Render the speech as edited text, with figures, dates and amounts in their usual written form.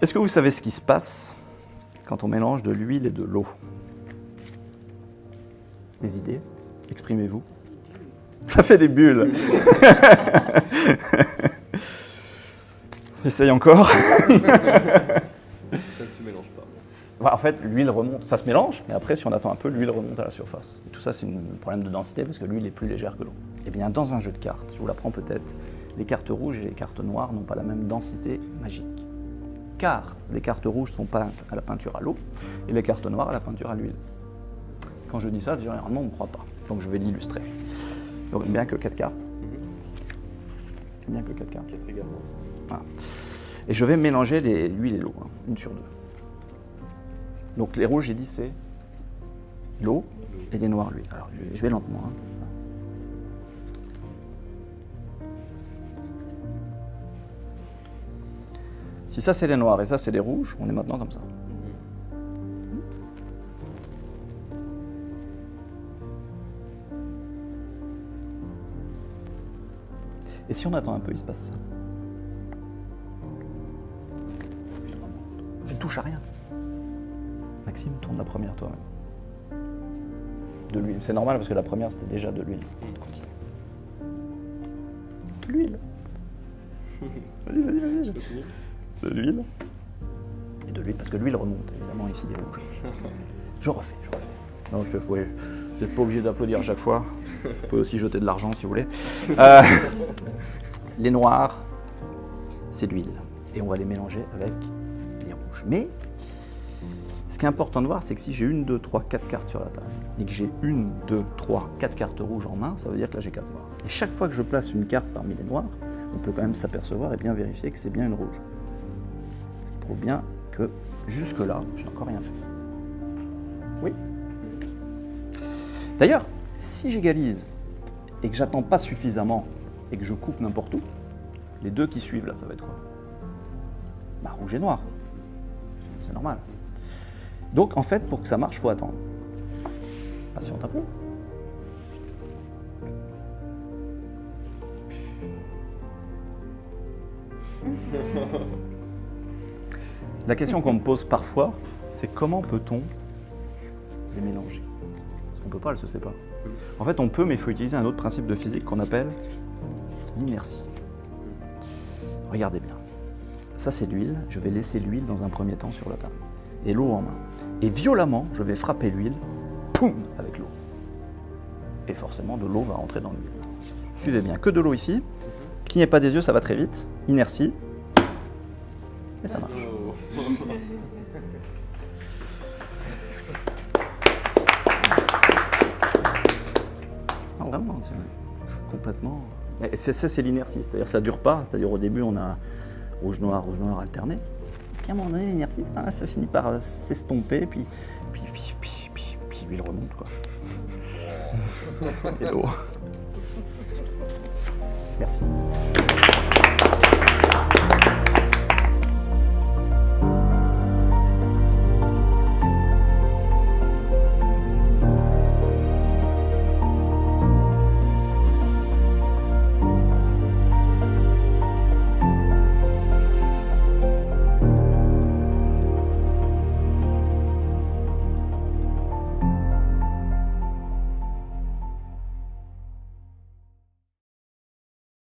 Est-ce que vous savez ce qui se passe quand on mélange de l'huile et de l'eau? Des idées? Exprimez-vous. Ça fait des bulles. Essaye encore. Ça ne se mélange pas. En fait, l'huile remonte, ça se mélange, mais après, si on attend un peu, l'huile remonte à la surface. Et tout ça, c'est un problème de densité parce que l'huile est plus légère que l'eau. Eh bien, dans un jeu de cartes, je vous l'apprends peut-être, les cartes rouges et les cartes noires n'ont pas la même densité magique. Car les cartes rouges sont peintes à la peinture à l'eau et les cartes noires à la peinture à l'huile. Quand je dis ça, généralement, on ne me croit pas. Donc, je vais l'illustrer. Donc, bien que 4 cartes. Bien que 4 cartes. 4 également. Voilà. Et je vais mélanger l'huile et l'eau, hein, une sur deux. Donc les rouges, j'ai dit, c'est l'eau et les noirs, l'huile. Alors je vais lentement. Hein, comme ça. Si ça, c'est les noirs et ça, c'est les rouges, on est maintenant comme ça. Et si on attend un peu, il se passe ça. Je ne touche à rien. Maxime, tourne la première toi-même. De l'huile. C'est normal parce que la première, c'était déjà de l'huile. Continue. De l'huile. Vas-y. Je continue. De l'huile. Et de l'huile, parce que l'huile remonte, évidemment, ici, des rouges. Je refais. Non, vous n'êtes pas obligé d'applaudir à chaque fois. Vous pouvez aussi jeter de l'argent si vous voulez. Les noirs, c'est de l'huile. Et on va les mélanger avec les rouges. Mais, ce qui est important de voir, c'est que si j'ai 1, 2, 3, 4 cartes sur la table, et que j'ai 1, 2, 3, 4 cartes rouges en main, ça veut dire que là j'ai 4 noirs. Et chaque fois que je place une carte parmi les noirs, on peut quand même s'apercevoir et bien vérifier que c'est bien une rouge. Ce qui prouve bien que jusque-là, je n'ai encore rien fait. Oui. D'ailleurs, si j'égalise et que j'attends pas suffisamment et que je coupe n'importe où, les deux qui suivent là, ça va être quoi? Bah, rouge et noir. C'est normal. Donc en fait, pour que ça marche, il faut attendre. Patiente un peu. La question qu'on me pose parfois, c'est comment peut-on les mélanger? Parce qu'on ne peut pas, elles ne se séparent. En fait, on peut, mais il faut utiliser un autre principe de physique qu'on appelle l'inertie. Regardez bien. Ça, c'est l'huile. Je vais laisser l'huile dans un premier temps sur la table. Et l'eau en main. Et violemment, je vais frapper l'huile, poum, avec l'eau. Et forcément, de l'eau va rentrer dans l'huile. Suivez bien, que de l'eau ici. Clignez pas des yeux, ça va très vite. Inertie. Et ça marche. Non, vraiment, c'est complètement... Et ça, c'est l'inertie, c'est-à-dire ça dure pas. C'est-à-dire au début, on a rouge-noir alterné. Puis à un moment donné, l'inertie, ça finit par s'estomper, puis l'huile remonte, quoi. Et l'eau. Merci.